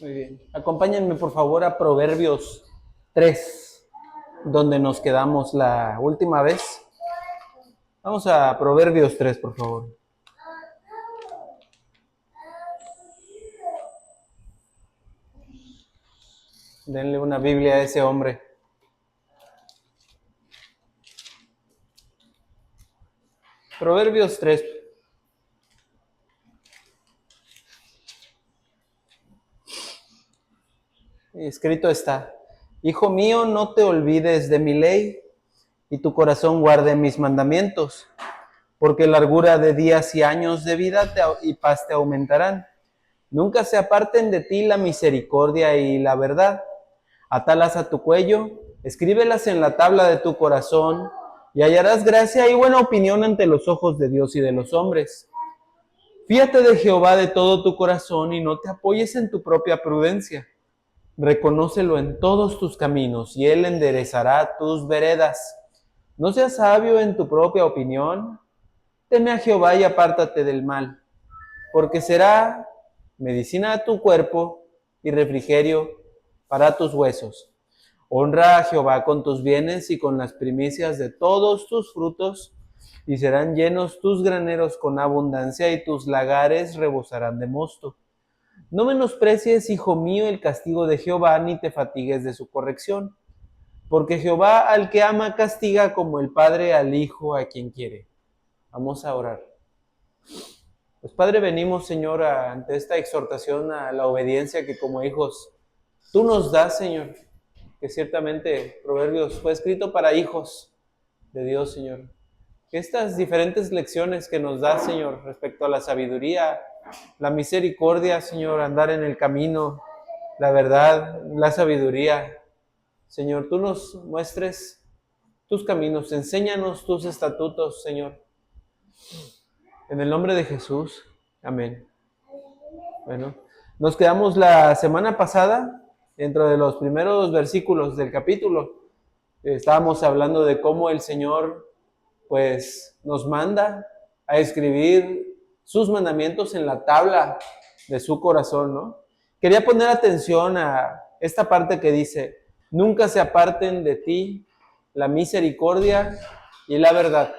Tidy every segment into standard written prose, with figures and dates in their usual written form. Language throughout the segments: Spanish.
Muy bien. Acompáñenme por favor a Proverbios 3, donde nos quedamos la última vez. Vamos a Proverbios 3, por favor. Denle una Biblia a ese hombre. Proverbios 3. Escrito está: Hijo mío, no te olvides de mi ley, y tu corazón guarde mis mandamientos, porque largura de días y años de vida y paz te aumentarán. Nunca se aparten de ti la misericordia y la verdad. Atalas a tu cuello, escríbelas en la tabla de tu corazón, y hallarás gracia y buena opinión ante los ojos de Dios y de los hombres. Fíate de Jehová de todo tu corazón y no te apoyes en tu propia prudencia. Reconócelo en todos tus caminos y Él enderezará tus veredas. No seas sabio en tu propia opinión. Teme a Jehová y apártate del mal, porque será medicina a tu cuerpo y refrigerio para tus huesos. Honra a Jehová con tus bienes y con las primicias de todos tus frutos, y serán llenos tus graneros con abundancia, y tus lagares rebosarán de mosto. No menosprecies, hijo mío, el castigo de Jehová, ni te fatigues de su corrección, porque Jehová al que ama castiga, como el padre al hijo a quien quiere. Vamos a orar. Pues Padre, venimos, Señor, ante esta exhortación a la obediencia que como hijos tú nos das, Señor, que ciertamente Proverbios fue escrito para hijos de Dios, Señor. Que estas diferentes lecciones que nos das, Señor, respecto a la sabiduría, la misericordia, Señor, andar en el camino, la verdad, la sabiduría, Señor, tú nos muestres tus caminos, enséñanos tus estatutos, Señor. En el nombre de Jesús, amén. Bueno, nos quedamos la semana pasada dentro de los primeros versículos del capítulo. Estábamos hablando de cómo el Señor, pues, nos manda a escribir sus mandamientos en la tabla de su corazón, ¿no? Quería poner atención a esta parte que dice: nunca se aparten de ti la misericordia y la verdad.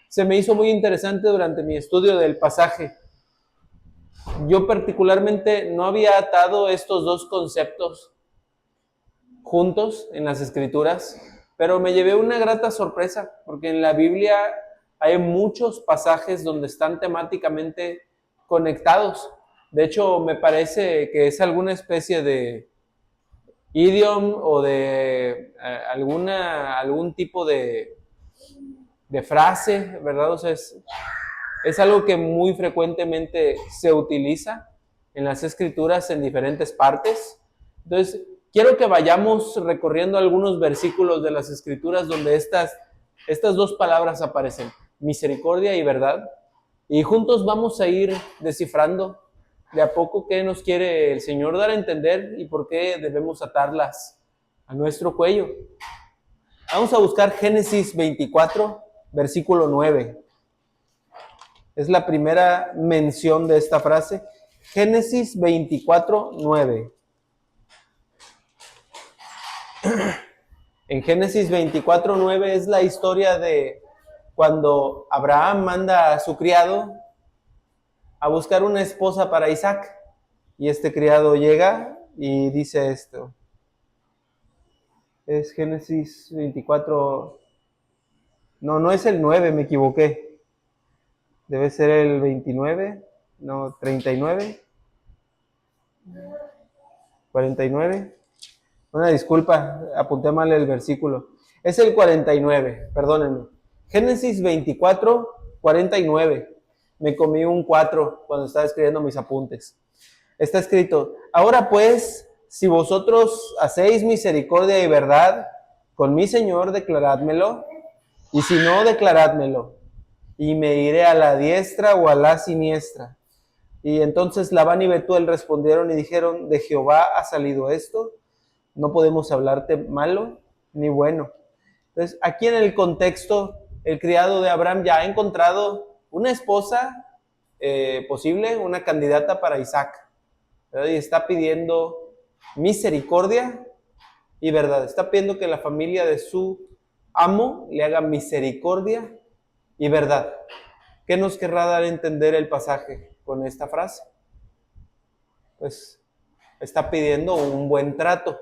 Se me hizo muy interesante durante mi estudio del pasaje. Yo particularmente no había atado estos dos conceptos juntos en las Escrituras, pero me llevé una grata sorpresa, porque en la Biblia hay muchos pasajes donde están temáticamente conectados. De hecho, me parece que es alguna especie de idiom o de algún tipo de frase, ¿verdad? O sea, es algo que muy frecuentemente se utiliza en las Escrituras en diferentes partes. Entonces, quiero que vayamos recorriendo algunos versículos de las Escrituras donde estas dos palabras aparecen: misericordia y verdad. Y juntos vamos a ir descifrando de a poco qué nos quiere el Señor dar a entender y por qué debemos atarlas a nuestro cuello. Vamos a buscar Génesis 24, versículo 9. Es la primera mención de esta frase. Génesis 24, 9. En Génesis 24, 9 es la historia de cuando Abraham manda a su criado a buscar una esposa para Isaac. Y este criado llega y dice esto. Es Génesis 24. No es el 9, me equivoqué. Debe ser el 29, no, 39, 49. Una disculpa, apunté mal el versículo. Es el 49, perdónenme. Génesis 24, 49. Me comí un 4 cuando estaba escribiendo mis apuntes. Está escrito: ahora pues, si vosotros hacéis misericordia y verdad con mi Señor, declarádmelo, y si no, declarádmelo, y me iré a la diestra o a la siniestra. Y entonces Labán y Betuel respondieron y dijeron: de Jehová ha salido esto, no podemos hablarte malo ni bueno. Entonces, aquí en el contexto, el criado de Abraham ya ha encontrado una esposa posible, una candidata para Isaac. ¿verdad? Y está pidiendo misericordia y verdad. Está pidiendo que la familia de su amo le haga misericordia y verdad. ¿Qué nos querrá dar a entender el pasaje con esta frase? Pues está pidiendo un buen trato.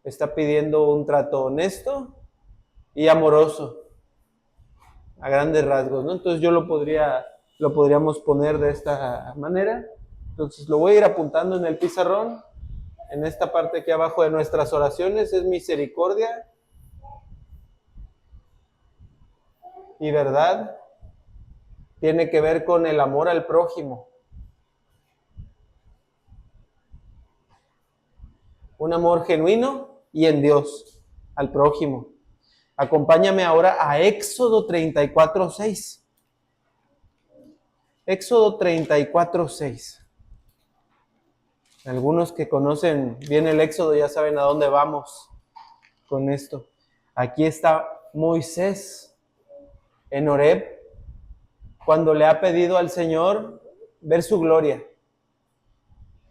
Está pidiendo un trato honesto y amoroso, a grandes rasgos, ¿no? Entonces lo podríamos poner de esta manera. Entonces lo voy a ir apuntando en el pizarrón. En esta parte aquí abajo de nuestras oraciones es misericordia y verdad. Tiene que ver con el amor al prójimo. Un amor genuino y en Dios, al prójimo. Acompáñame ahora a Éxodo 34:6. Éxodo 34:6. Algunos que conocen bien el Éxodo ya saben a dónde vamos con esto. Aquí está Moisés en Horeb, cuando le ha pedido al Señor ver su gloria.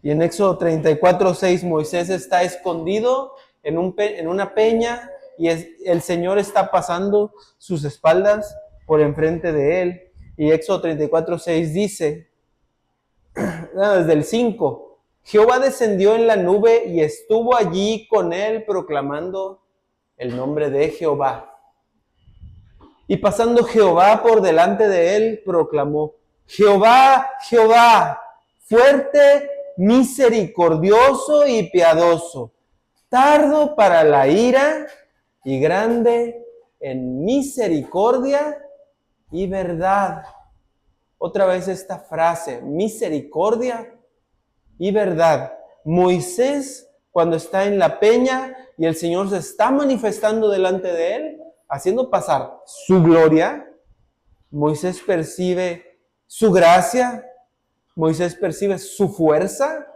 Y en Éxodo 34:6 Moisés está escondido en una peña y el Señor está pasando sus espaldas por enfrente de él. Y Éxodo 34:6 dice, desde el 5, Jehová descendió en la nube y estuvo allí con él proclamando el nombre de Jehová. Y pasando Jehová por delante de él, proclamó, Jehová, Jehová, fuerte, misericordioso y piadoso, tardo para la ira y grande en misericordia y verdad. Otra vez esta frase, misericordia y verdad. Moisés, cuando está en la peña y el Señor se está manifestando delante de él, haciendo pasar su gloria, Moisés percibe su gracia, Moisés percibe su fuerza,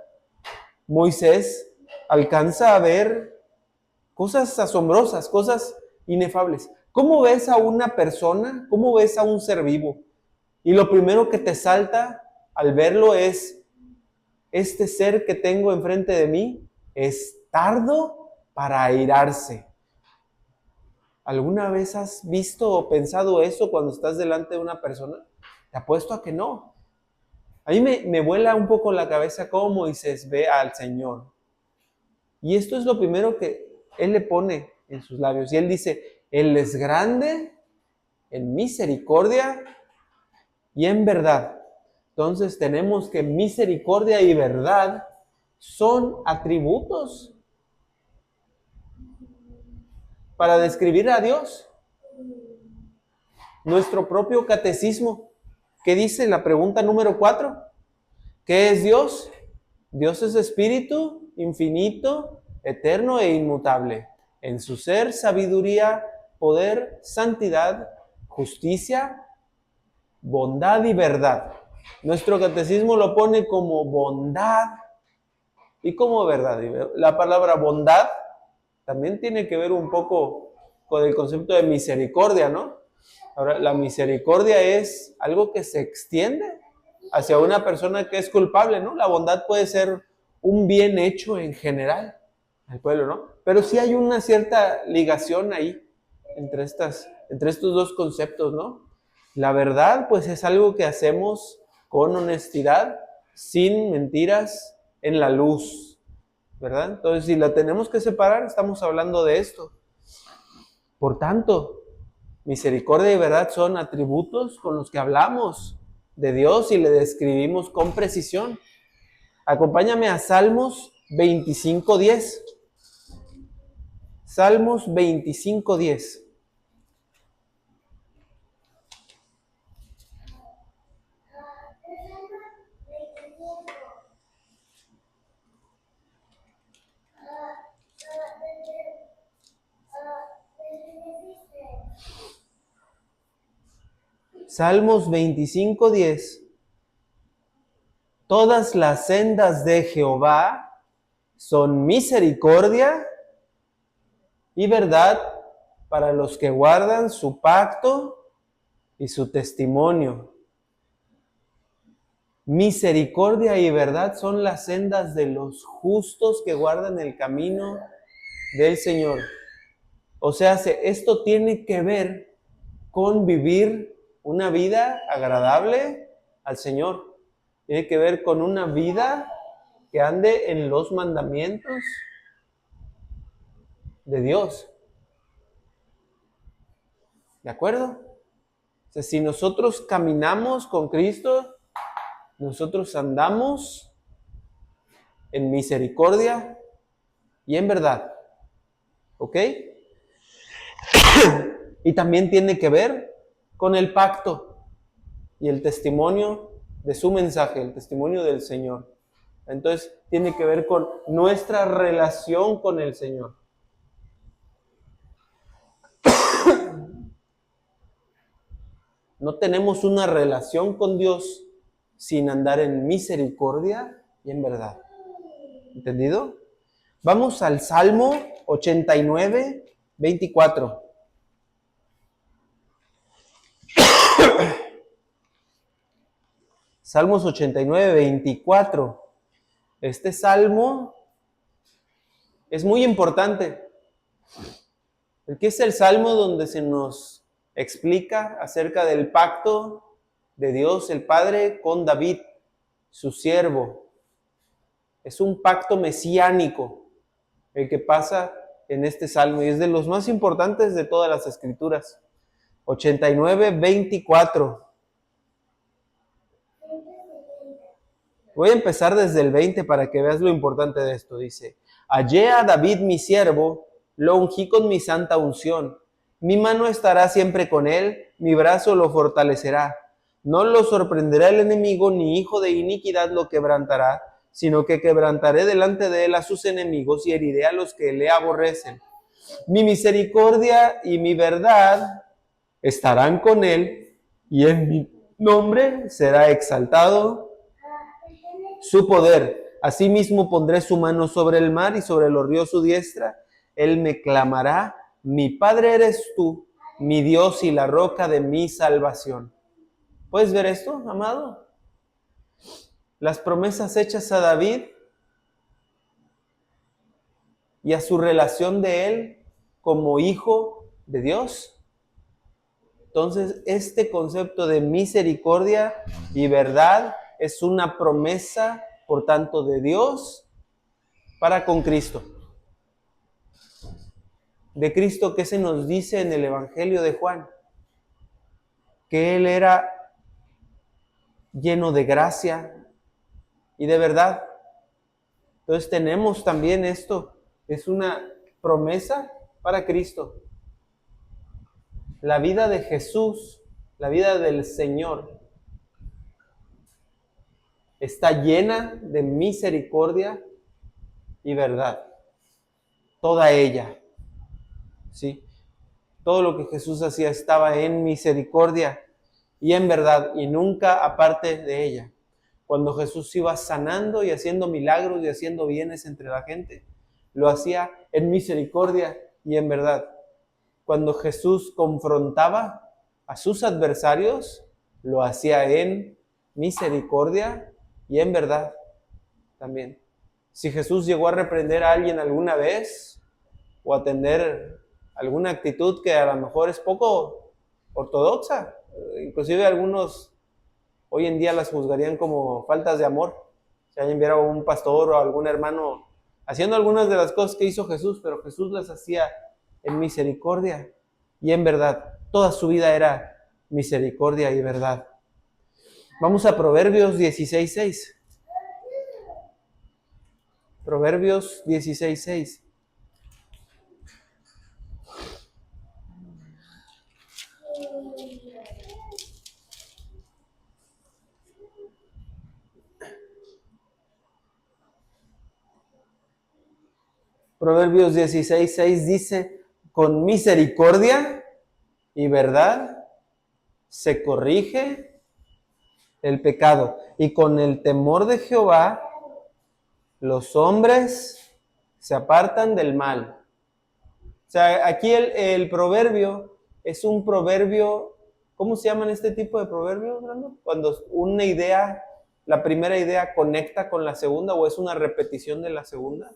Moisés alcanza a ver cosas asombrosas, cosas inefables. ¿Cómo ves a una persona? ¿Cómo ves a un ser vivo? Y lo primero que te salta al verlo es, este ser que tengo enfrente de mí es tardo para airarse. ¿Alguna vez has visto o pensado eso cuando estás delante de una persona? Te apuesto a que no. A mí me vuela un poco la cabeza cómo Moisés ve al Señor. Y esto es lo primero que Él le pone en sus labios. Y Él dice, Él es grande en misericordia y en verdad. Entonces tenemos que misericordia y verdad son atributos para describir a Dios. Nuestro propio catecismo, ¿qué dice la pregunta número 4? ¿Qué es Dios? Dios es espíritu, infinito, eterno e inmutable. En su ser, sabiduría, poder, santidad, justicia, bondad y verdad. Nuestro catecismo lo pone como bondad y como verdad. La palabra bondad también tiene que ver un poco con el concepto de misericordia, ¿no? Ahora, la misericordia es algo que se extiende hacia una persona que es culpable, ¿no? La bondad puede ser un bien hecho en general al pueblo, ¿no? Pero sí hay una cierta ligación ahí entre estos dos conceptos, ¿no? La verdad, pues es algo que hacemos con honestidad, sin mentiras, en la luz, ¿verdad? Entonces, si la tenemos que separar, estamos hablando de esto. Por tanto, misericordia y verdad son atributos con los que hablamos de Dios y le describimos con precisión. Acompáñame a Salmos 25:10. Salmos 25:10. Salmos 25:10. Todas las sendas de Jehová son misericordia y verdad para los que guardan su pacto y su testimonio. Misericordia y verdad son las sendas de los justos que guardan el camino del Señor. O sea, esto tiene que ver con vivir una vida agradable al Señor. Tiene que ver con una vida que ande en los mandamientos de Dios. ¿De acuerdo? O sea, si nosotros caminamos con Cristo, nosotros andamos en misericordia y en verdad. ¿Ok? Y también tiene que ver con el pacto y el testimonio de su mensaje, el testimonio del Señor. Entonces, tiene que ver con nuestra relación con el Señor. No tenemos una relación con Dios sin andar en misericordia y en verdad. ¿Entendido? Vamos al Salmo 89, 24. Salmos 89, 24. Este salmo es muy importante, porque es el salmo donde se nos explica acerca del pacto de Dios el Padre con David, su siervo. Es un pacto mesiánico el que pasa en este salmo y es de los más importantes de todas las escrituras. 89, 24. Voy a empezar desde el 20 para que veas lo importante de esto. Dice, hallé a David mi siervo, lo ungí con mi santa unción. Mi mano estará siempre con él, mi brazo lo fortalecerá. No lo sorprenderá el enemigo, ni hijo de iniquidad lo quebrantará, sino que quebrantaré delante de él a sus enemigos y heriré a los que le aborrecen. Mi misericordia y mi verdad estarán con él, y en mi nombre será exaltado su poder. Asimismo pondré su mano sobre el mar y sobre los ríos su diestra. Él me clamará, mi Padre eres tú, mi Dios y la roca de mi salvación. ¿Puedes ver esto, amado? Las promesas hechas a David y a su relación de él como hijo de Dios. Entonces, este concepto de misericordia y verdad es una promesa, por tanto, de Dios para con Cristo. De Cristo, ¿qué se nos dice en el Evangelio de Juan? Que Él era lleno de gracia y de verdad. Entonces tenemos también esto, es una promesa para Cristo. La vida de Jesús, la vida del Señor, está llena de misericordia y verdad. Toda ella, ¿sí? Todo lo que Jesús hacía estaba en misericordia y en verdad, y nunca aparte de ella. Cuando Jesús iba sanando y haciendo milagros y haciendo bienes entre la gente, lo hacía en misericordia y en verdad. Cuando Jesús confrontaba a sus adversarios, lo hacía en misericordia y en verdad también. Si Jesús llegó a reprender a alguien alguna vez o a tener alguna actitud que a lo mejor es poco ortodoxa, inclusive algunos hoy en día las juzgarían como faltas de amor. Si alguien viera a un pastor o a algún hermano haciendo algunas de las cosas que hizo Jesús, pero Jesús las hacía en misericordia y en verdad. Toda su vida era misericordia y verdad. Vamos a Proverbios 16:6. Proverbios 16:6. Proverbios 16:6 dice, con misericordia y verdad se corrige el pecado, y con el temor de Jehová los hombres se apartan del mal. O sea, aquí el proverbio es un proverbio, ¿cómo se llaman este tipo de proverbios, Brando? Cuando una idea ¿La primera idea conecta con la segunda o es una repetición de la segunda?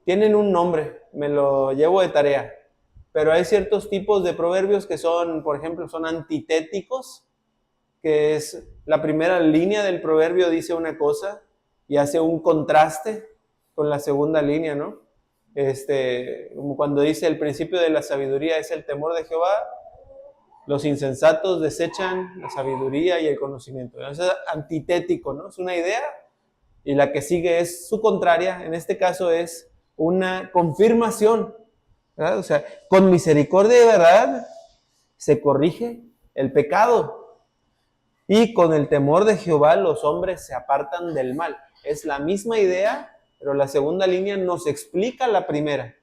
Tienen un nombre, me lo llevo de tarea, pero hay ciertos tipos de proverbios que son, por ejemplo, son antitéticos, que es la primera línea del proverbio dice una cosa y hace un contraste con la segunda línea, ¿no? Como cuando dice el principio de la sabiduría es el temor de Jehová, los insensatos desechan la sabiduría y el conocimiento. Eso es antitético, ¿no? Es una idea y la que sigue es su contraria. En este caso es una confirmación, ¿verdad? O sea, con misericordia y verdad se corrige el pecado y con el temor de Jehová los hombres se apartan del mal. Es la misma idea, pero la segunda línea nos explica la primera.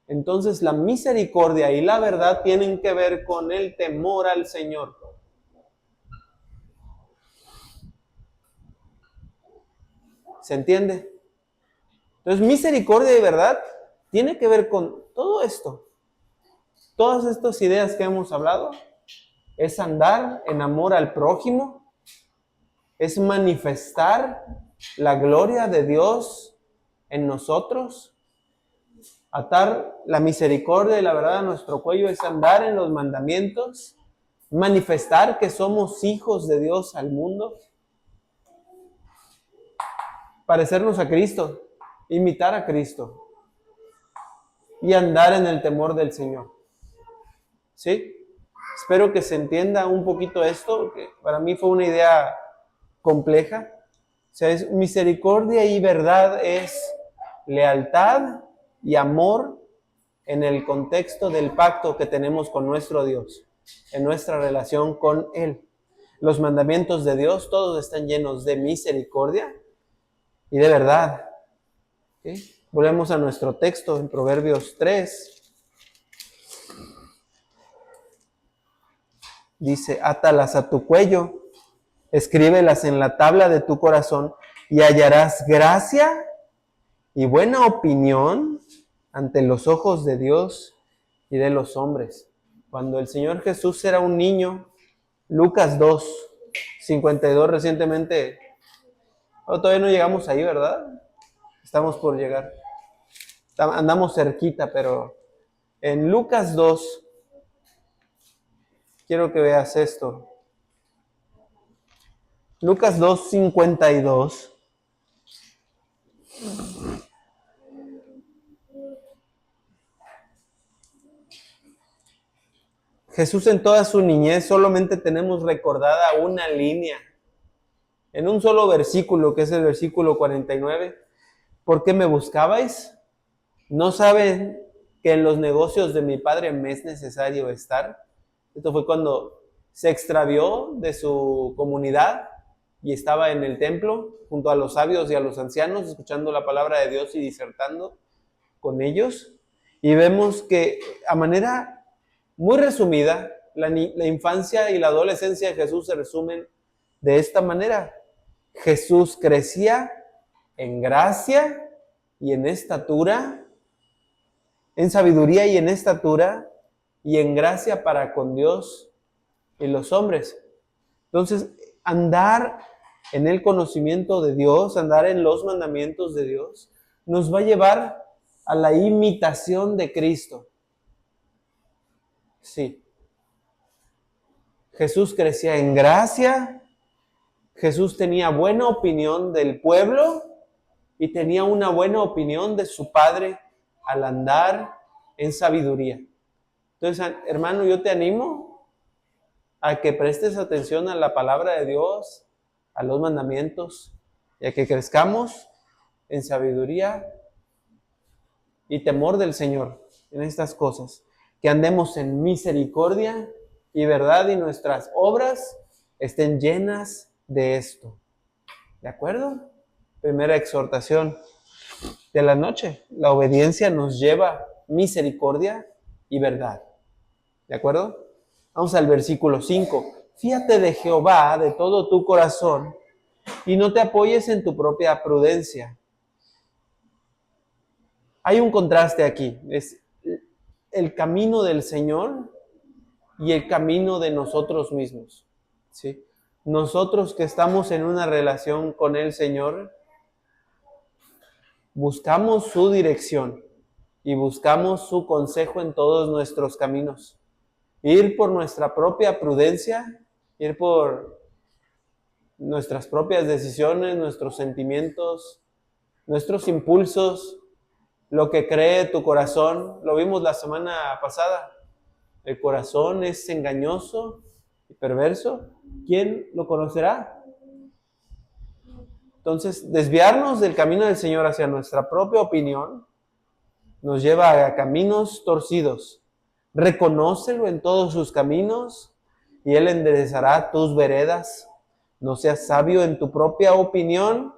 Entonces la misericordia y la verdad tienen que ver con el temor al Señor. ¿Se entiende? Entonces misericordia y verdad tiene que ver con todo esto. Todas estas ideas que hemos hablado es andar en amor al prójimo, es manifestar la gloria de Dios en nosotros. Atar la misericordia y la verdad a nuestro cuello es andar en los mandamientos, manifestar que somos hijos de Dios al mundo, parecernos a Cristo, imitar a Cristo y andar en el temor del Señor. ¿Sí? Espero que se entienda un poquito esto, porque para mí fue una idea compleja. O sea, es misericordia y verdad es lealtad y amor en el contexto del pacto que tenemos con nuestro Dios, en nuestra relación con Él. Los mandamientos de Dios todos están llenos de misericordia y de verdad. ¿Sí? Volvemos a nuestro texto en Proverbios 3. Dice, átalas a tu cuello, escríbelas en la tabla de tu corazón y hallarás gracia y buena opinión ante los ojos de Dios y de los hombres. Cuando el Señor Jesús era un niño, Lucas 2:52 recientemente, todavía no llegamos ahí, ¿verdad? Estamos por llegar. Andamos cerquita, pero en Lucas 2, quiero que veas esto. Lucas 2:52. Jesús en toda su niñez solamente tenemos recordada una línea, en un solo versículo, que es el versículo 49. ¿Por qué me buscabais? ¿No saben que en los negocios de mi Padre me es necesario estar? Esto fue cuando se extravió de su comunidad y estaba en el templo junto a los sabios y a los ancianos, escuchando la palabra de Dios y disertando con ellos. Y vemos que a manera muy resumida, la infancia y la adolescencia de Jesús se resumen de esta manera. Jesús crecía en gracia y en estatura, en sabiduría y en estatura, y en gracia para con Dios y los hombres. Entonces, andar en el conocimiento de Dios, andar en los mandamientos de Dios, nos va a llevar a la imitación de Cristo. Sí. Jesús crecía en gracia, Jesús tenía buena opinión del pueblo y tenía una buena opinión de su Padre al andar en sabiduría. Entonces, hermano, yo te animo a que prestes atención a la palabra de Dios, a los mandamientos, y a que crezcamos en sabiduría y temor del Señor en estas cosas, que andemos en misericordia y verdad y nuestras obras estén llenas de esto. ¿De acuerdo? Primera exhortación de la noche. La obediencia nos lleva misericordia y verdad. ¿De acuerdo? Vamos al versículo 5. Fíate de Jehová de todo tu corazón y no te apoyes en tu propia prudencia. Hay un contraste aquí. Es el camino del Señor y el camino de nosotros mismos. ¿Sí? nosotros que estamos en una relación con el Señor, buscamos su dirección y buscamos su consejo en todos nuestros caminos. Ir por nuestra propia prudencia, ir por nuestras propias decisiones, nuestros sentimientos, nuestros impulsos, lo que cree tu corazón. Lo vimos la semana pasada. El corazón es engañoso y perverso. ¿Quién lo conocerá? Entonces, desviarnos del camino del Señor hacia nuestra propia opinión nos lleva a caminos torcidos. Reconócelo en todos sus caminos y Él enderezará tus veredas. No seas sabio en tu propia opinión,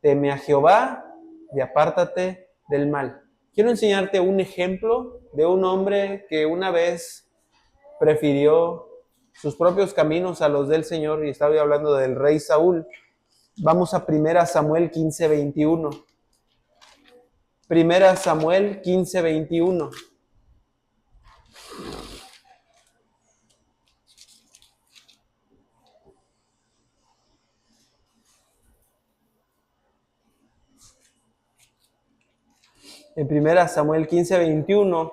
teme a Jehová y apártate del mal. Quiero enseñarte un ejemplo de un hombre que una vez prefirió sus propios caminos a los del Señor, y estaba hablando del rey Saúl. Vamos a 1 Samuel 15:21. 1 Samuel 15:21. En 1 Samuel 15:21,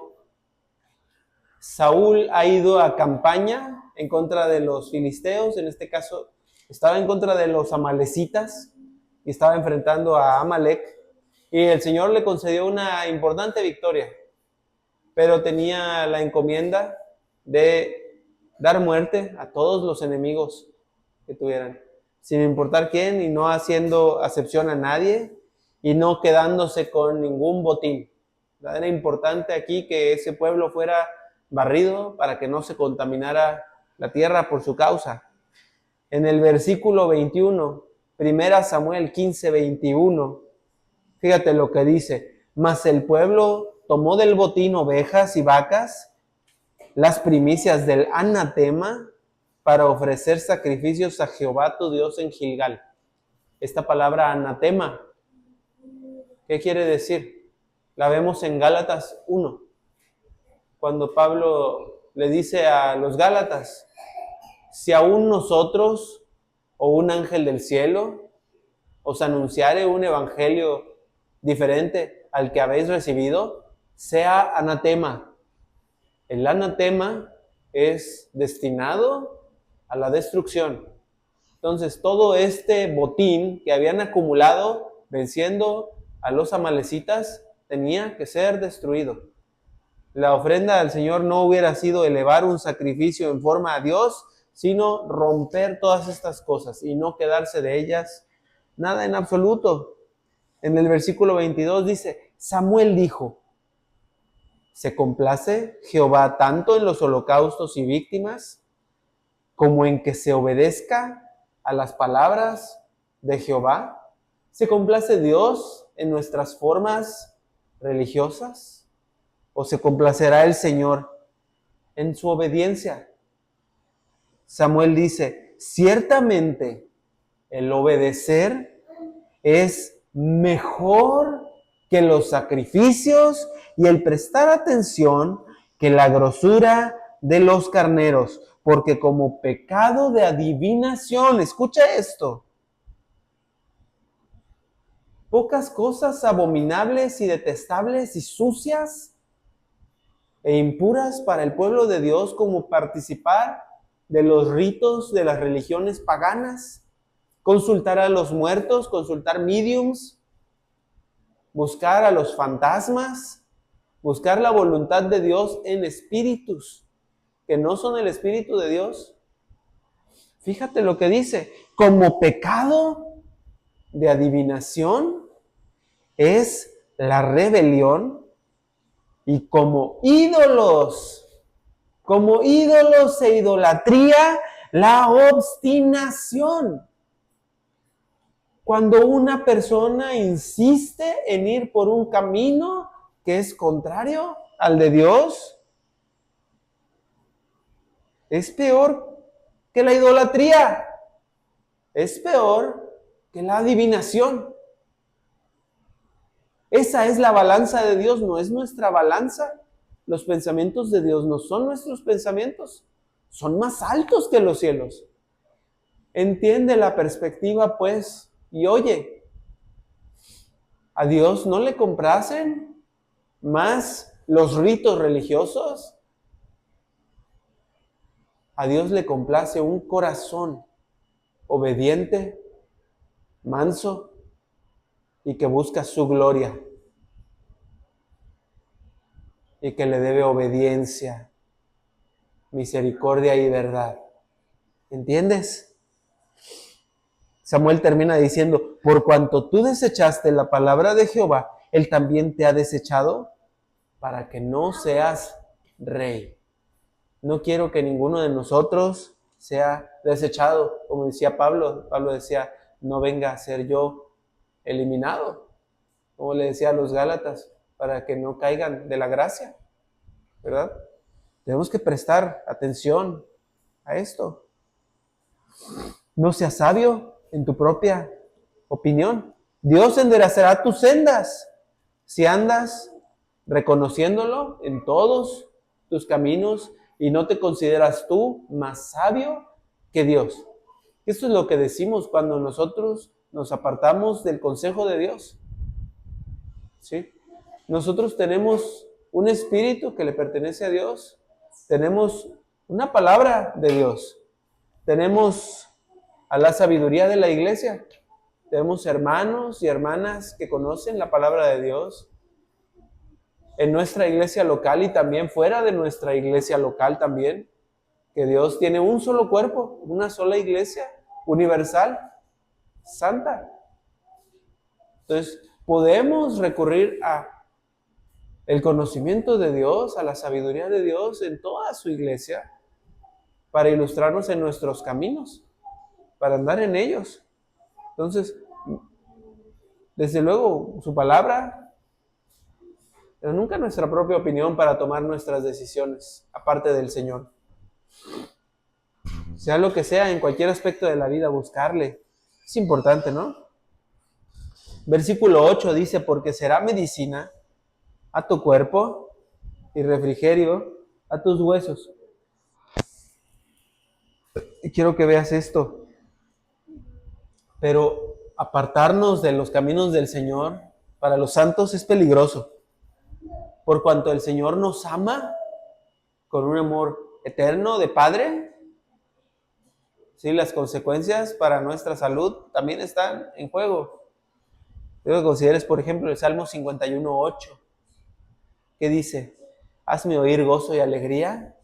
Saúl ha ido a campaña en contra de los filisteos. En este caso, estaba en contra de los amalecitas y estaba enfrentando a Amalec. Y el Señor le concedió una importante victoria, pero tenía la encomienda de dar muerte a todos los enemigos que tuvieran, sin importar quién, y no haciendo acepción a nadie, y no quedándose con ningún botín. Era importante aquí que ese pueblo fuera barrido para que no se contaminara la tierra por su causa. En el versículo 21, 1 Samuel 15:21, fíjate lo que dice: mas el pueblo tomó del botín ovejas y vacas, las primicias del anatema, para ofrecer sacrificios a Jehová tu Dios en Gilgal. Esta palabra anatema, ¿qué quiere decir? La vemos en Gálatas 1, cuando Pablo le dice a los Gálatas: si aún nosotros o un ángel del cielo os anunciare un evangelio diferente al que habéis recibido, sea anatema. El anatema es destinado a la destrucción. Entonces, todo este botín que habían acumulado venciendo a los amalecitas tenía que ser destruido. La ofrenda al Señor no hubiera sido elevar un sacrificio en forma a Dios, sino romper todas estas cosas y no quedarse de ellas nada en absoluto. En el versículo 22 dice: Samuel dijo: ¿se complace Jehová tanto en los holocaustos y víctimas como en que se obedezca a las palabras de Jehová? ¿Se complace Dios en nuestras formas religiosas? ¿O se complacerá el Señor en su obediencia? Samuel dice: ciertamente el obedecer es mejor que los sacrificios y el prestar atención que la grosura de los carneros, porque como pecado de adivinación, escucha esto, pocas cosas abominables y detestables y sucias e impuras para el pueblo de Dios, como participar de los ritos de las religiones paganas, consultar a los muertos, consultar mediums, buscar a los fantasmas, buscar la voluntad de Dios en espíritus que no son el Espíritu de Dios. Fíjate lo que dice: como pecado de adivinación es la rebelión, y como ídolos e idolatría, la obstinación. Cuando una persona insiste en ir por un camino que es contrario al de Dios, es peor que la idolatría, es peor que la adivinación. Esa es la balanza de Dios, no es nuestra balanza. Los pensamientos de Dios no son nuestros pensamientos, son más altos que los cielos. Entiende la perspectiva, pues, y oye, ¿a Dios no le complacen más los ritos religiosos? A Dios le complace un corazón obediente, manso y que busca su gloria y que le debe obediencia, misericordia y verdad. ¿Entiendes? Samuel termina diciendo, por cuanto tú desechaste la palabra de Jehová, Él también te ha desechado para que no seas rey. No quiero que ninguno de nosotros sea desechado. Como decía Pablo, Pablo decía, no venga a ser yo eliminado. Como le decía a los Gálatas, para que no caigan de la gracia, ¿verdad? Tenemos que prestar atención a esto. No seas sabio en tu propia opinión. Dios enderezará tus sendas si andas reconociéndolo en todos tus caminos y no te consideras tú más sabio que Dios. Esto es lo que decimos cuando nosotros nos apartamos del consejo de Dios. ¿Sí? Nosotros tenemos un espíritu que le pertenece a Dios, tenemos una palabra de Dios, tenemos a la sabiduría de la iglesia, tenemos hermanos y hermanas que conocen la palabra de Dios en nuestra iglesia local y también fuera de nuestra iglesia local también, que Dios tiene un solo cuerpo, una sola iglesia universal, santa. Entonces, podemos recurrir a el conocimiento de Dios, a la sabiduría de Dios en toda su iglesia para ilustrarnos en nuestros caminos, para andar en ellos. Entonces, desde luego, su palabra, pero nunca nuestra propia opinión para tomar nuestras decisiones, aparte del Señor. Sea lo que sea, en cualquier aspecto de la vida, buscarle. Es importante, ¿no? Versículo 8 dice, porque será medicina a tu cuerpo y refrigerio a tus huesos. Y quiero que veas esto. Pero apartarnos de los caminos del Señor para los santos es peligroso. Por cuanto el Señor nos ama con un amor eterno de Padre, ¿sí? Las consecuencias para nuestra salud también están en juego. Quiero que consideres, por ejemplo, el Salmo 51:8, que dice, hazme oír gozo y alegría,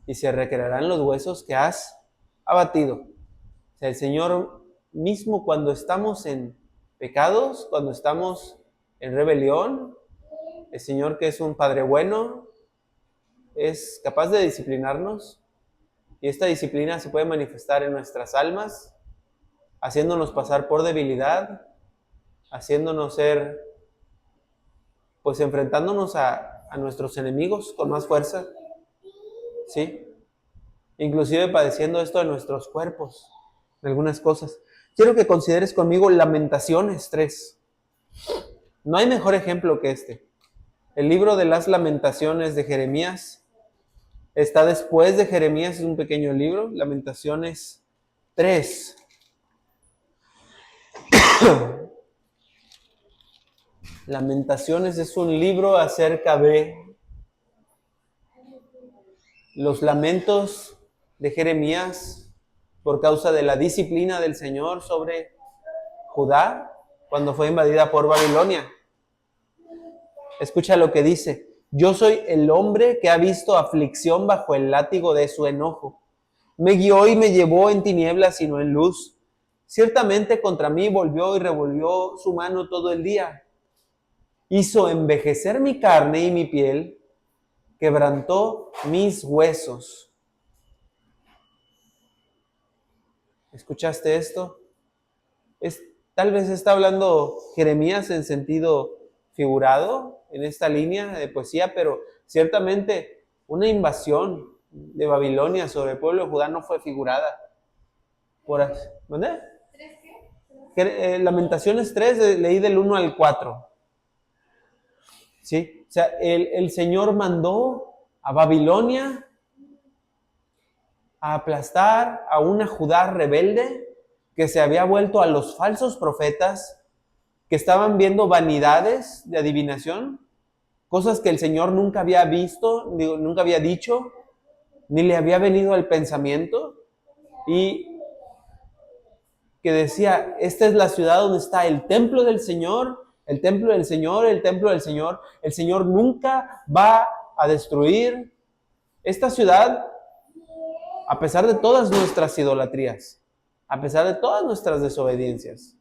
y se recrearán los huesos que has abatido. O sea, el Señor mismo cuando estamos en pecados, cuando estamos en rebelión, el Señor, que es un Padre bueno, es capaz de disciplinarnos, y esta disciplina se puede manifestar en nuestras almas, haciéndonos pasar por debilidad, haciéndonos ser, pues enfrentándonos a nuestros enemigos con más fuerza, ¿sí? Inclusive padeciendo esto de nuestros cuerpos, de algunas cosas. Quiero que consideres conmigo Lamentaciones 3. No hay mejor ejemplo que este. El libro de las Lamentaciones de Jeremías está después de Jeremías, es un pequeño libro, Lamentaciones 3. Lamentaciones es un libro acerca de los lamentos de Jeremías por causa de la disciplina del Señor sobre Judá cuando fue invadida por Babilonia. Escucha lo que dice. Yo soy el hombre que ha visto aflicción bajo el látigo de su enojo. Me guió y me llevó en tinieblas y no en luz. Ciertamente contra mí volvió y revolvió su mano todo el día. Hizo envejecer mi carne y mi piel, quebrantó mis huesos. ¿Escuchaste esto? Tal vez está hablando Jeremías en sentido figurado en esta línea de poesía, pero ciertamente una invasión de Babilonia sobre el pueblo de Judá no fue figurada. ¿Dónde? Lamentaciones 3, leí del 1 al 4. ¿Sí? O sea, el Señor mandó a Babilonia a aplastar a una Judá rebelde que se había vuelto a los falsos profetas, que estaban viendo vanidades de adivinación, cosas que el Señor nunca había visto, nunca había dicho, ni le había venido al pensamiento, y que decía, esta es la ciudad donde está el templo del Señor, el templo del Señor, el templo del Señor. El Señor nunca va a destruir esta ciudad a pesar de todas nuestras idolatrías, a pesar de todas nuestras desobediencias.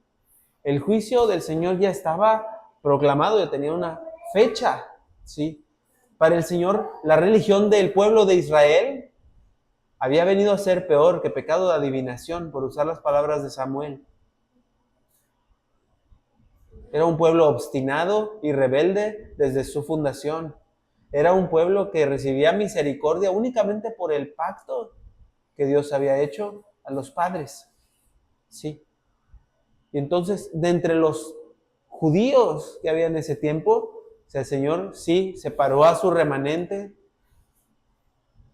El juicio del Señor ya estaba proclamado, ya tenía una fecha, ¿sí? Para el Señor, la religión del pueblo de Israel había venido a ser peor que pecado de adivinación, por usar las palabras de Samuel. Era un pueblo obstinado y rebelde desde su fundación. Era un pueblo que recibía misericordia únicamente por el pacto que Dios había hecho a los padres. Sí. Y entonces, de entre los judíos que había en ese tiempo, el Señor sí separó a su remanente,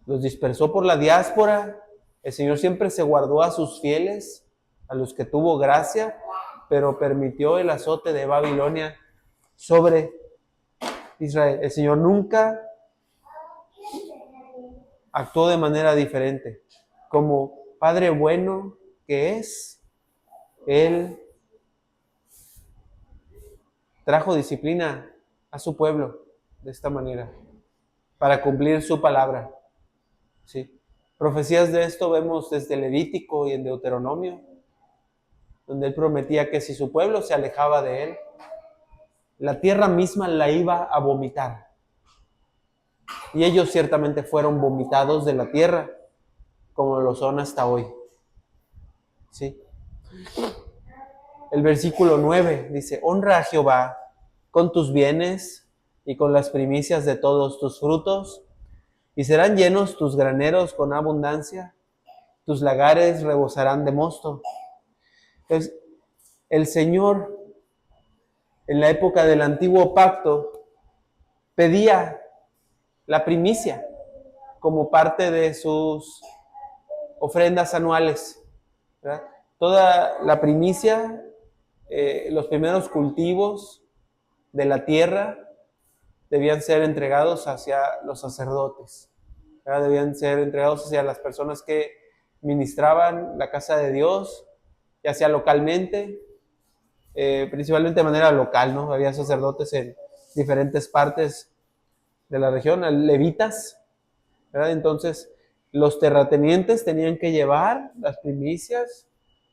los dispersó por la diáspora. El Señor siempre se guardó a sus fieles, a los que tuvo gracia, pero permitió el azote de Babilonia sobre Israel. El Señor nunca actuó de manera diferente. Como Padre bueno que es, Él trajo disciplina a su pueblo de esta manera, para cumplir su palabra. ¿Sí? Profecías de esto vemos desde Levítico y en Deuteronomio, donde Él prometía que si su pueblo se alejaba de Él, la tierra misma la iba a vomitar. Y ellos ciertamente fueron vomitados de la tierra, como lo son hasta hoy. ¿Sí? El versículo 9 dice, honra a Jehová con tus bienes y con las primicias de todos tus frutos, y serán llenos tus graneros con abundancia, tus lagares rebosarán de mosto. Entonces, el Señor, en la época del antiguo pacto, pedía la primicia como parte de sus ofrendas anuales, ¿verdad? Toda la primicia, los primeros cultivos de la tierra debían ser entregados hacia los sacerdotes, ¿verdad? Debían ser entregados hacia las personas que ministraban la casa de Dios, ya sea localmente, principalmente de manera local, ¿no? Había sacerdotes en diferentes partes de la región, levitas, ¿verdad? Entonces, los terratenientes tenían que llevar las primicias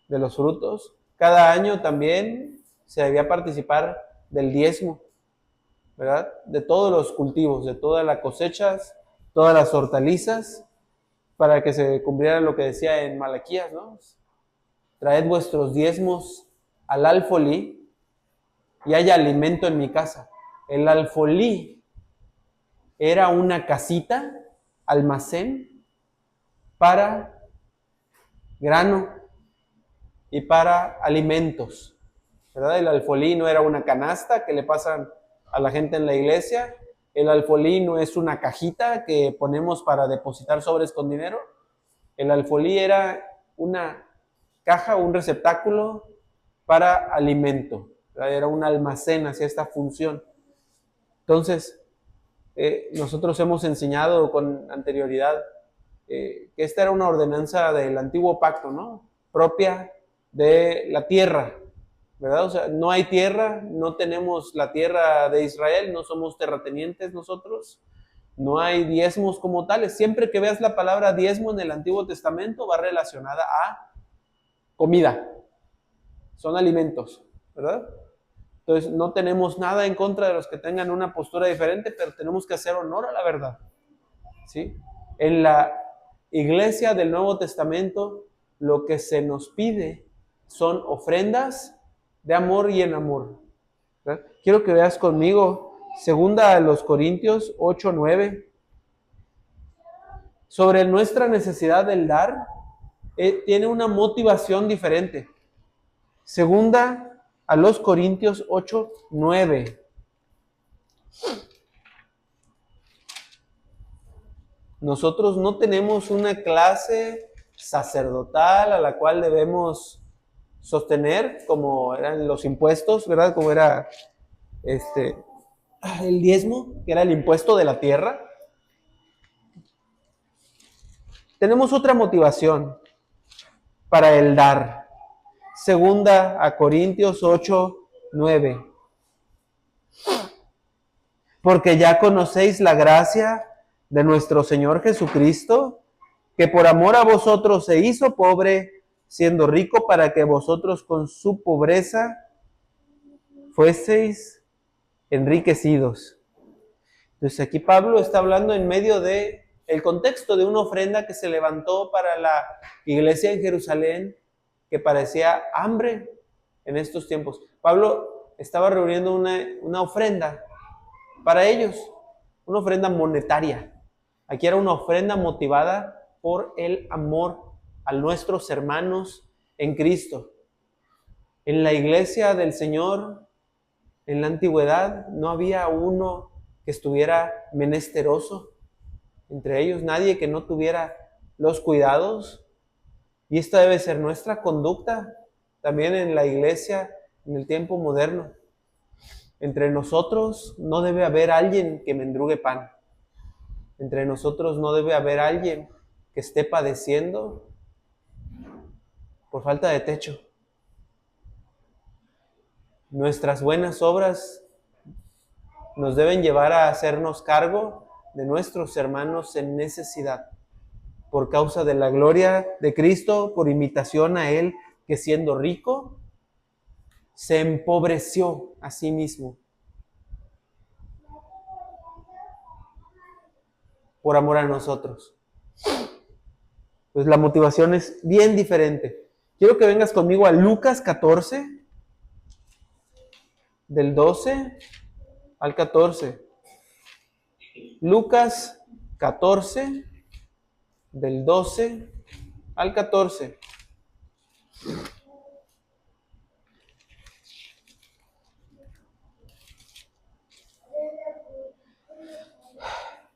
de los frutos. Cada año también se debía participar del diezmo, ¿verdad? De todos los cultivos, de todas las cosechas, todas las hortalizas, para que se cumpliera lo que decía en Malaquías, ¿no? Traed vuestros diezmos al alfolí y haya alimento en mi casa. El alfolí era una casita, almacén, para grano y para alimentos, ¿verdad? El alfolí no era una canasta que le pasan a la gente en la iglesia. El alfolí no es una cajita que ponemos para depositar sobres con dinero. El alfolí era una caja, un receptáculo para alimento, ¿verdad? Era un almacén, hacía esta función. Entonces, nosotros hemos enseñado con anterioridad que esta era una ordenanza del antiguo pacto, ¿no? Propia de la tierra, ¿verdad? O sea, no hay tierra, no tenemos la tierra de Israel, no somos terratenientes nosotros, no hay diezmos como tales. Siempre que veas la palabra diezmo en el Antiguo Testamento va relacionada a comida, son alimentos, ¿verdad? Entonces, no tenemos nada en contra de los que tengan una postura diferente, pero tenemos que hacer honor a la verdad, ¿sí? En la iglesia del Nuevo Testamento, lo que se nos pide son ofrendas de amor y en amor, ¿verdad? Quiero que veas conmigo, segunda a los Corintios 8:9, sobre nuestra necesidad del dar, tiene una motivación diferente. Segunda a los Corintios 8:9. Nosotros no tenemos una clase sacerdotal a la cual debemos sostener, como eran los impuestos, ¿verdad? Como era el diezmo, que era el impuesto de la tierra. Tenemos otra motivación para el dar. Segunda a Corintios 8:9. Porque ya conocéis la gracia de nuestro Señor Jesucristo, que por amor a vosotros se hizo pobre, siendo rico, para que vosotros con su pobreza fueseis enriquecidos. Entonces aquí Pablo está hablando en medio de el contexto de una ofrenda que se levantó para la iglesia en Jerusalén, que parecía hambre en estos tiempos. Pablo estaba reuniendo una ofrenda para ellos, una ofrenda monetaria. Aquí era una ofrenda motivada por el amor a nuestros hermanos en Cristo. En la iglesia del Señor, en la antigüedad, no había uno que estuviera menesteroso. Entre ellos, nadie que no tuviera los cuidados. Y esta debe ser nuestra conducta también en la iglesia en el tiempo moderno. Entre nosotros no debe haber alguien que mendrugue pan. Entre nosotros no debe haber alguien que esté padeciendo por falta de techo. Nuestras buenas obras nos deben llevar a hacernos cargo de nuestros hermanos en necesidad, por causa de la gloria de Cristo, por imitación a Él, que siendo rico, se empobreció a sí mismo, por amor a nosotros. Pues la motivación es bien diferente. Quiero que vengas conmigo a Lucas 14, del 12 al 14. Lucas 14, del 12 al 14.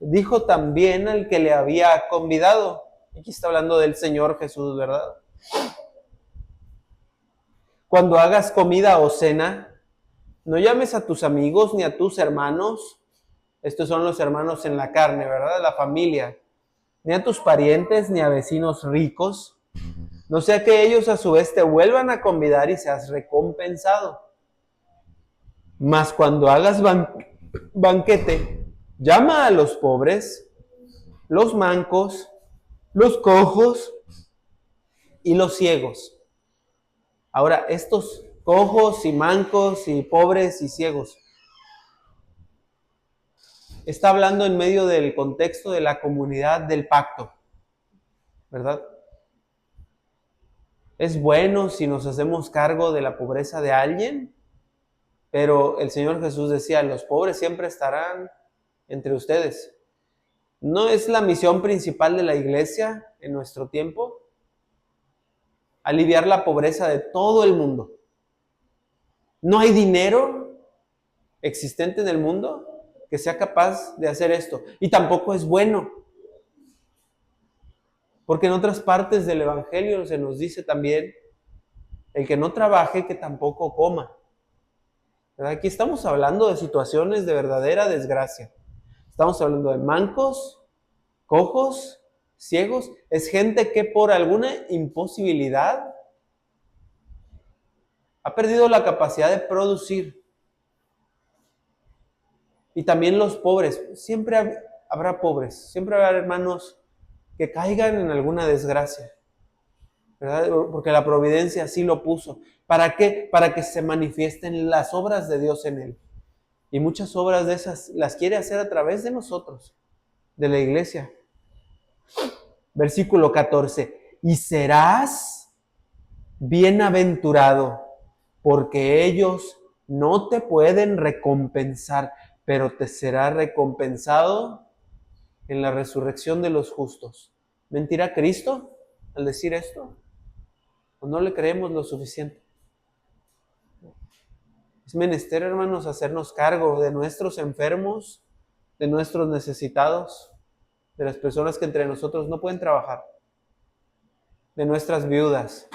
Dijo también al que le había convidado. Aquí está hablando del Señor Jesús, ¿verdad? Cuando hagas comida o cena, no llames a tus amigos ni a tus hermanos. Estos son los hermanos en la carne, ¿verdad? La familia. Ni a tus parientes ni a vecinos ricos. No sea que ellos a su vez te vuelvan a convidar y seas recompensado. Mas cuando hagas banquete, llama a los pobres, los mancos, los cojos y los ciegos. Ahora, estos cojos y mancos y pobres y ciegos, está hablando en medio del contexto de la comunidad del pacto, ¿verdad? Es bueno si nos hacemos cargo de la pobreza de alguien, pero el Señor Jesús decía, los pobres siempre estarán entre ustedes. ¿No es la misión principal de la iglesia en nuestro tiempo? Aliviar la pobreza de todo el mundo. No hay dinero existente en el mundo que sea capaz de hacer esto. Y tampoco es bueno. Porque en otras partes del Evangelio se nos dice también, el que no trabaje, que tampoco coma. ¿Verdad? Aquí estamos hablando de situaciones de verdadera desgracia. Estamos hablando de mancos, cojos, ciegos. Es gente que por alguna imposibilidad ha perdido la capacidad de producir. Y también los pobres. Siempre habrá pobres. Siempre habrá hermanos que caigan en alguna desgracia, ¿verdad? Porque la providencia así lo puso. ¿Para qué? Para que se manifiesten las obras de Dios en él. Y muchas obras de esas las quiere hacer a través de nosotros, de la iglesia. Versículo 14. Y serás bienaventurado, porque ellos no te pueden recompensar, pero te será recompensado en la resurrección de los justos. ¿Mentirá Cristo al decir esto? ¿O no le creemos lo suficiente? Es menester, hermanos, hacernos cargo de nuestros enfermos, de nuestros necesitados. de las personas que entre nosotros no pueden trabajar, de nuestras viudas.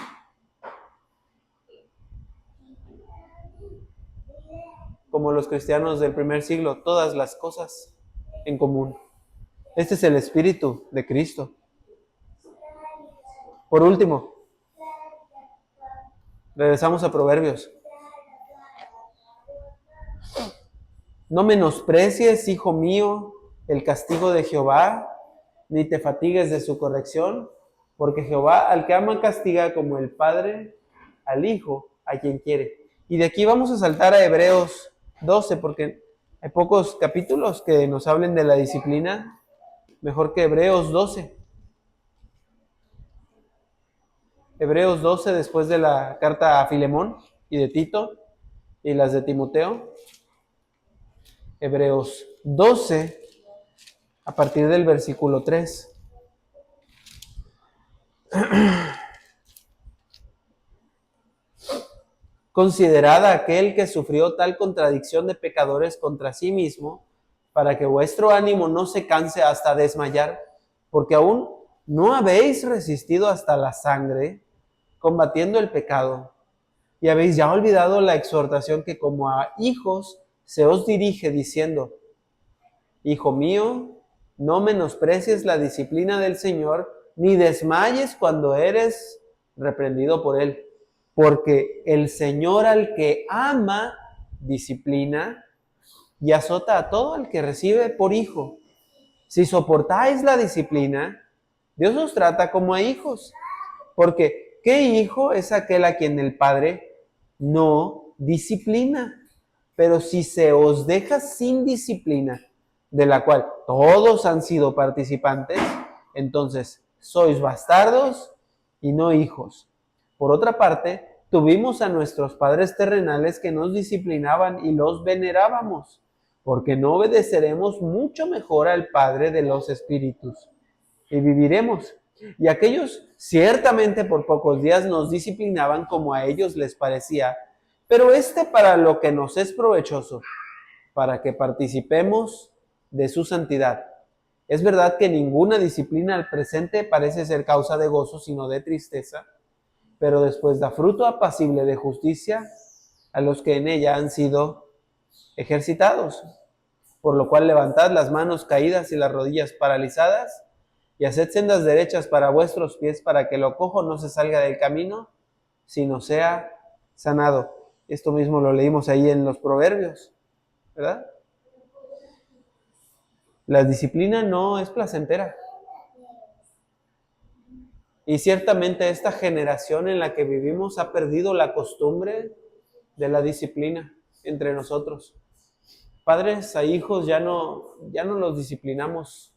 Como los cristianos del primer siglo, todas las cosas en común. Este es el espíritu de Cristo. Por último, regresamos a Proverbios. No menosprecies, hijo mío, el castigo de Jehová, ni te fatigues de su corrección, porque Jehová al que ama castiga como el padre al hijo a quien quiere. Y de aquí vamos a saltar a Hebreos 12, porque hay pocos capítulos que nos hablen de la disciplina, mejor que Hebreos 12. Hebreos 12, después de la carta a Filemón y de Tito y las de Timoteo. Hebreos 12, a partir del versículo 3. Considerad a aquel que sufrió tal contradicción de pecadores contra sí mismo, para que vuestro ánimo no se canse hasta desmayar, porque aún no habéis resistido hasta la sangre, combatiendo el pecado, y habéis ya olvidado la exhortación que como a hijos se os dirige, diciendo: Hijo mío, no menosprecies la disciplina del Señor, ni desmayes cuando eres reprendido por Él. Porque el Señor al que ama, disciplina y azota a todo el que recibe por hijo. Si soportáis la disciplina, Dios os trata como a hijos. Porque ¿qué hijo es aquel a quien el Padre no disciplina? Pero si se os deja sin disciplina, de la cual todos han sido participantes, entonces sois bastardos y no hijos. Por otra parte, tuvimos a nuestros padres terrenales que nos disciplinaban y los venerábamos, porque no obedeceremos mucho mejor al Padre de los espíritus y viviremos. Y aquellos ciertamente por pocos días nos disciplinaban como a ellos les parecía, pero para lo que nos es provechoso, para que participemos de su santidad. Es verdad que ninguna disciplina al presente parece ser causa de gozo, sino de tristeza, pero después da fruto apacible de justicia a los que en ella han sido ejercitados. Por lo cual levantad las manos caídas y las rodillas paralizadas, y haced sendas derechas para vuestros pies, para que lo cojo no se salga del camino, sino sea sanado. Esto mismo lo leímos ahí en los Proverbios, ¿verdad? La disciplina no es placentera. Y ciertamente esta generación en la que vivimos ha perdido la costumbre de la disciplina entre nosotros. Padres a hijos ya no los disciplinamos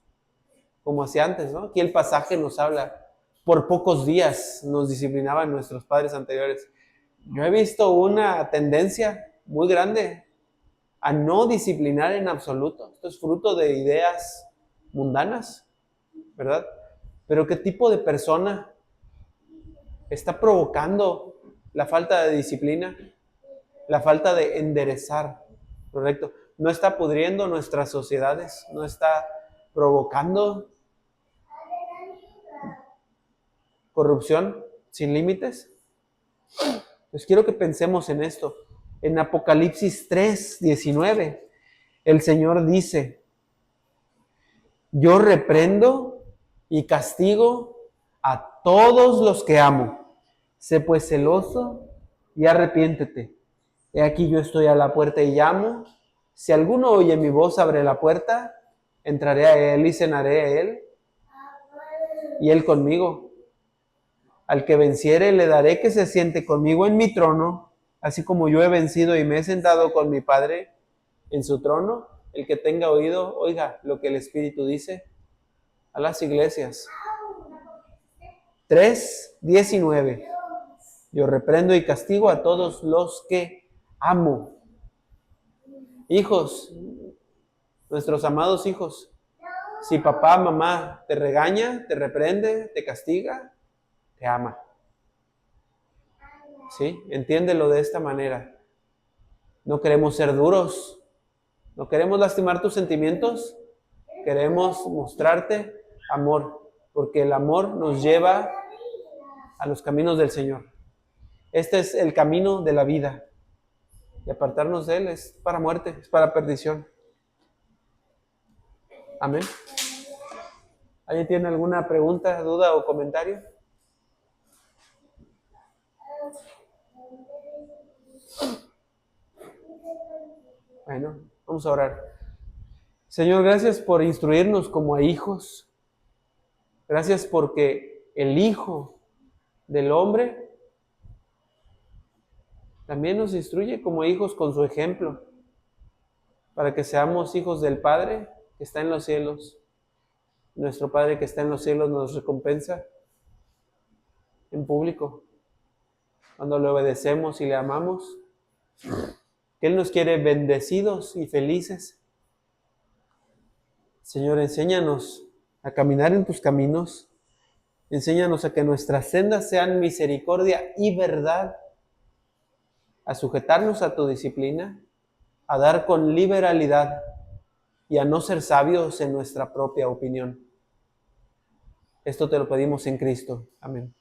como hacía antes, ¿no? Aquí el pasaje nos habla, por pocos días nos disciplinaban nuestros padres anteriores. Yo he visto una tendencia muy grande a no disciplinar en absoluto. Esto es fruto de ideas mundanas, ¿verdad? Pero ¿qué tipo de persona está provocando la falta de disciplina? La falta de enderezar, ¿correcto? No está pudriendo nuestras sociedades, no está provocando corrupción sin límites. Pues quiero que pensemos en esto. En Apocalipsis 3:19, el Señor dice: yo reprendo y castigo a todos los que amo. Sé pues celoso y arrepiéntete. He aquí yo estoy a la puerta y llamo. Si alguno oye mi voz, abre la puerta, entraré a él y cenaré a él y él conmigo. Al que venciere le daré que se siente conmigo en mi trono, así como yo he vencido y me he sentado con mi Padre en su trono. El que tenga oído, oiga lo que el Espíritu dice a las iglesias. 3:19. Yo reprendo y castigo a todos los que amo. Hijos, nuestros amados hijos, si papá, mamá te regaña, te reprende, te castiga, te ama. ¿Sí? Entiéndelo de esta manera. No queremos ser duros, no queremos lastimar tus sentimientos, queremos mostrarte amor, porque el amor nos lleva a los caminos del Señor. Este es el camino de la vida. Y apartarnos de Él es para muerte, es para perdición. Amén. ¿Alguien tiene alguna pregunta, duda o comentario? Bueno, vamos a orar. Señor, gracias por instruirnos como a hijos. Gracias porque el Hijo del Hombre también nos instruye como hijos con su ejemplo, para que seamos hijos del Padre que está en los cielos. Nuestro Padre que está en los cielos nos recompensa en público, cuando le obedecemos y le amamos, que Él nos quiere bendecidos y felices. Señor, enséñanos a caminar en tus caminos, enséñanos a que nuestras sendas sean misericordia y verdad, a sujetarnos a tu disciplina, a dar con liberalidad y a no ser sabios en nuestra propia opinión. Esto te lo pedimos en Cristo. Amén.